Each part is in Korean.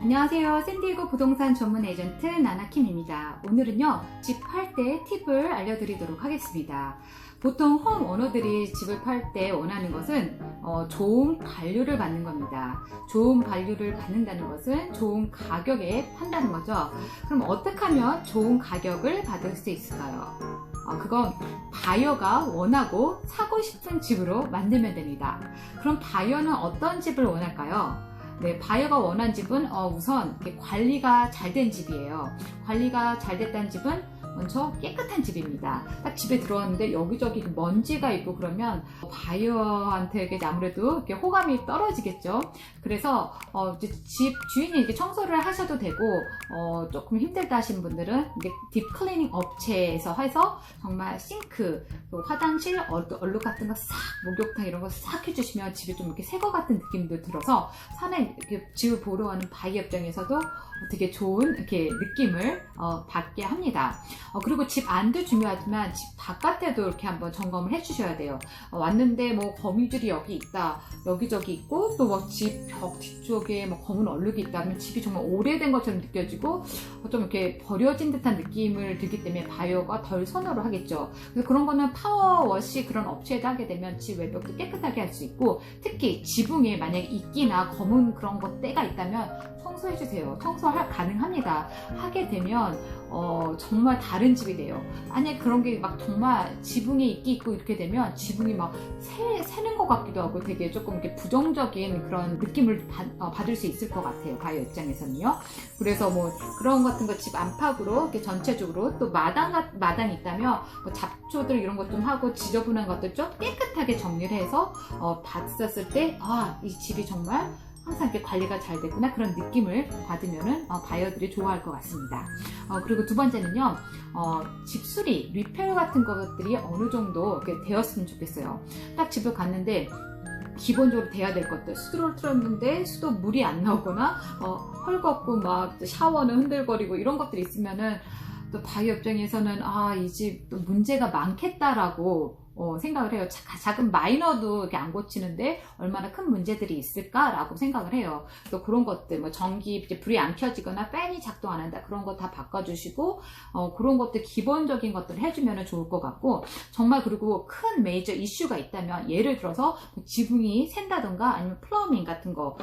안녕하세요. 샌디에고 부동산 전문 에이전트 나나킴입니다. 오늘은요, 집 팔 때 팁을 알려드리도록 하겠습니다. 보통 홈오너들이 집을 팔 때 원하는 것은 좋은 밸류를 받는 겁니다. 좋은 밸류를 받는다는 것은 좋은 가격에 판다는 거죠. 그럼 어떻게 하면 좋은 가격을 받을 수 있을까요? 그건 바이어가 원하고 사고 싶은 집으로 만들면 됩니다. 그럼 바이어는 어떤 집을 원할까요? 네, 바이어가 원하는 집은 우선 관리가 잘 된 집이에요. 관리가 잘 됐다는 집은 먼저 깨끗한 집입니다. 딱 집에 들어왔는데 여기저기 먼지가 있고 그러면 바이어한테 아무래도 이렇게 호감이 떨어지겠죠. 그래서 이제 집 주인이 이렇게 청소를 하셔도 되고 조금 힘들다 하시는 분들은 이게 딥클리닝 업체에서 해서 정말 싱크, 화장실 얼룩 같은 거 싹, 목욕탕 이런 거 싹 해주시면 집이 좀 이렇게 새 거 같은 느낌도 들어서 사내 이렇게 집을 보러 가는 바이어 입장에서도 되게 좋은 이렇게 느낌을 받게 합니다. 그리고 집 안도 중요하지만 집 바깥에도 이렇게 한번 점검을 해주셔야 돼요. 왔는데 뭐 거미줄이 여기 있다, 여기저기 있고 또 막 집 벽 뒤쪽에 뭐 검은 얼룩이 있다면 집이 정말 오래된 것처럼 느껴지고 좀 이렇게 버려진 듯한 느낌을 들기 때문에 바이어가 덜 선호를 하겠죠. 그래서 그런 거는 파워워시 그런 업체에다 하게 되면 집 외벽도 깨끗하게 할 수 있고, 특히 지붕에 만약에 이끼나 검은 그런 거 때가 있다면 청소해주세요. 가능합니다. 하게 되면 정말 다른 집이 돼요. 만약에 그런 게 막 정말 지붕에 이끼 있고 이렇게 되면 지붕이 막 새는 것 같기도 하고 되게 조금 이렇게 부정적인 그런 느낌을 받을 수 있을 것 같아요. 바이어 입장에서는요. 그래서 뭐 그런 같은 거 집 안팎으로 이렇게 전체적으로 또 마당이 있다면 뭐 잡초들 이런 것 좀 하고 지저분한 것들 좀 깨끗하게 정리를 해서 봤었을 때 이 집이 정말 항상 이렇게 관리가 잘 됐구나 그런 느낌을 받으면은 바이어들이 좋아할 것 같습니다. 그리고 두 번째는요, 집 수리, 리페어 같은 것들이 어느 정도 이렇게 되었으면 좋겠어요. 딱 집을 갔는데 기본적으로 돼야 될 것들, 수도를 틀었는데 수도 물이 안 나오거나 헐겁고 막 샤워는 흔들거리고 이런 것들이 있으면은 또 바이어 입장에서는 이 집 또 문제가 많겠다라고 생각을 해요. 작은 마이너도 이렇게 안 고치는데 얼마나 큰 문제들이 있을까라고 생각을 해요. 또 그런 것들, 뭐 전기 이제 불이 안 켜지거나 팬이 작동 안 한다, 그런 거 다 바꿔주시고 그런 것들 기본적인 것들을 해주면 좋을 것 같고, 정말 그리고 큰 메이저 이슈가 있다면 예를 들어서 지붕이 샌다던가 아니면 플러밍 같은 거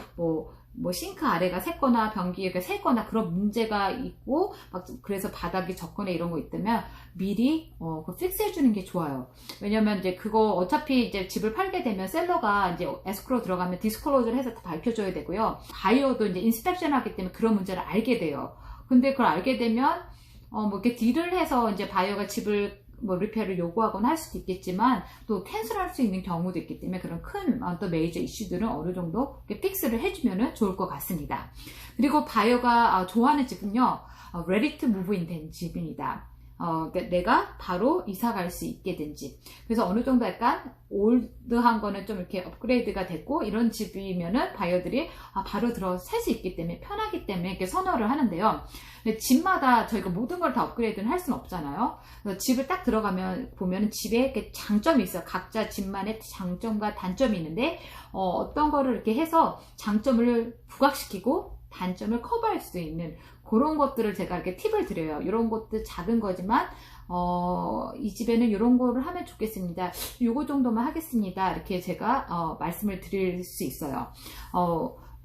뭐 싱크 아래가 샜거나 변기가 새거나 그런 문제가 있고 그래서 바닥이 젖거나 이런 거 있다면 미리 그거 픽스해 주는 게 좋아요. 왜냐면 이제 그거 어차피 이제 집을 팔게 되면 셀러가 이제 에스크로 들어가면 디스클로저를 해서 다 밝혀줘야 되고요. 바이어도 이제 인스펙션 하기 때문에 그런 문제를 알게 돼요. 근데 그걸 알게 되면 뭐 이렇게 딜을 해서 이제 바이어가 집을 리페어를 요구하거나 할 수도 있겠지만 또 캔슬할 수 있는 경우도 있기 때문에 그런 큰 또 메이저 이슈들은 어느 정도 픽스를 해주면 좋을 것 같습니다. 그리고 바이어가 좋아하는 집은요, ready to move in 된 집입니다. 그러니까 내가 바로 이사 갈 수 있게 된 집. 그래서 어느 정도 약간 올드한 거는 좀 이렇게 업그레이드가 됐고 이런 집이면은 바이어들이 바로 들어서 살 수 있기 때문에 편하기 때문에 이렇게 선호를 하는데요. 근데 집마다 저희가 모든 걸 다 업그레이드는 할 수는 없잖아요. 그래서 집을 딱 들어가면 보면은 집에 이렇게 장점이 있어요. 각자 집만의 장점과 단점이 있는데 어떤 거를 이렇게 해서 장점을 부각시키고 단점을 커버할 수 있는 그런 것들을 제가 이렇게 팁을 드려요. 이런 것도 작은 거지만 이 집에는 이런 거를 하면 좋겠습니다. 요거 정도만 하겠습니다. 이렇게 제가 말씀을 드릴 수 있어요.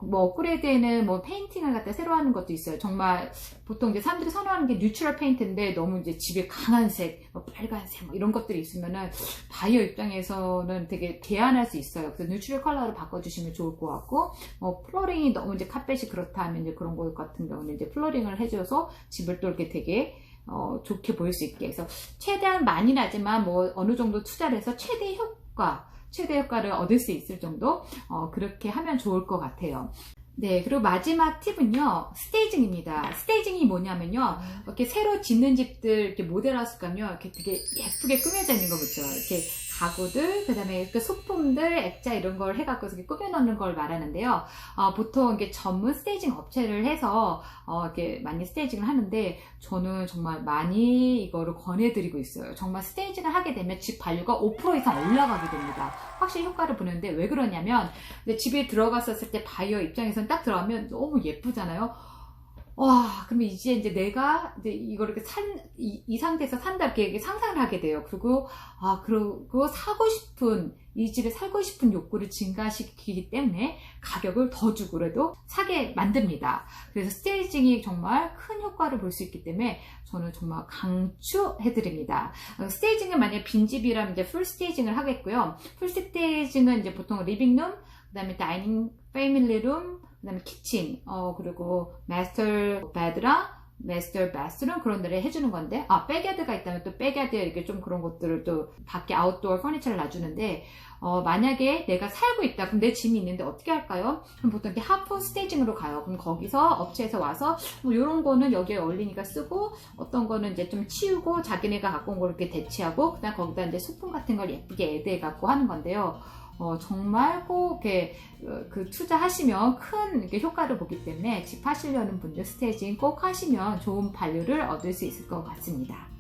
뭐 업그레이드에는 뭐 페인팅을 갖다 새로 하는 것도 있어요. 정말 보통 이제 사람들이 선호하는 게 뉴트럴 페인트인데 너무 이제 집에 강한 색, 빨간색 이런 것들이 있으면은 바이어 입장에서는 되게 제한할 수 있어요. 그래서 뉴트럴 컬러로 바꿔주시면 좋을 것 같고, 플로링이 너무 이제 카펫이 그렇다 하면 이제 그런 것 같은 경우는 이제 플로링을 해줘서 집을 또 이렇게 되게 좋게 보일 수 있게 해서 최대한 많이 나지만 뭐 어느 정도 투자를 해서 최대 효과를 얻을 수 있을 정도 그렇게 하면 좋을 것 같아요. 네, 그리고 마지막 팁은요, 스테이징입니다. 스테이징이 뭐냐면요, 이렇게 새로 짓는 집들 이렇게 모델하우스 가면 이렇게 되게 예쁘게 꾸며져 있는 거 보죠. 이렇게 가구들, 그 다음에 소품들, 액자 이런 걸 해갖고 이렇게 꾸며놓는 걸 말하는데요. 보통 이게 전문 스테이징 업체를 해서 이렇게 많이 스테이징을 하는데 저는 정말 많이 이거를 권해드리고 있어요. 정말 스테이징을 하게 되면 집 밸류가 5% 이상 올라가게 됩니다. 확실히 효과를 보는데 왜 그러냐면 집에 들어갔었을 때 바이어 입장에서는 딱 들어가면 너무 예쁘잖아요. 와, 그러면 이제 내가 이제 이걸 이렇게 이 상태에서 산다 이렇게 상상을 하게 돼요. 그리고 이 집에 살고 싶은 욕구를 증가시키기 때문에 가격을 더 주고라도 사게 만듭니다. 그래서 스테이징이 정말 큰 효과를 볼 수 있기 때문에 저는 정말 강추해드립니다. 스테이징은 만약에 빈집이라면 이제 풀 스테이징을 하겠고요. 풀 스테이징은 이제 보통 리빙룸, 그 다음에 다이닝, 패밀리룸, 그 다음에 키친, 그리고 마스터 베드랑 마스터 바스룸 그런 데를 해주는 건데, 백야드가 있다면 또 백야드 이렇게 좀 그런 것들을 또 밖에 아웃도어 퍼니처를 놔주는데, 만약에 내가 살고 있다. 그럼 내 짐이 있는데 어떻게 할까요? 그럼 보통 이렇게 하프 스테이징으로 가요. 그럼 거기서 업체에서 와서 뭐 이런 거는 여기에 어울리니까 쓰고, 어떤 거는 이제 좀 치우고 자기네가 갖고 온 걸 이렇게 대체하고, 그다음 거기다 이제 소품 같은 걸 예쁘게 애드해 갖고 하는 건데요. 정말 꼭 이렇게 투자하시면 큰 이렇게 효과를 보기 때문에 집 하시려는 분들 스테이징 꼭 하시면 좋은 발류를 얻을 수 있을 것 같습니다.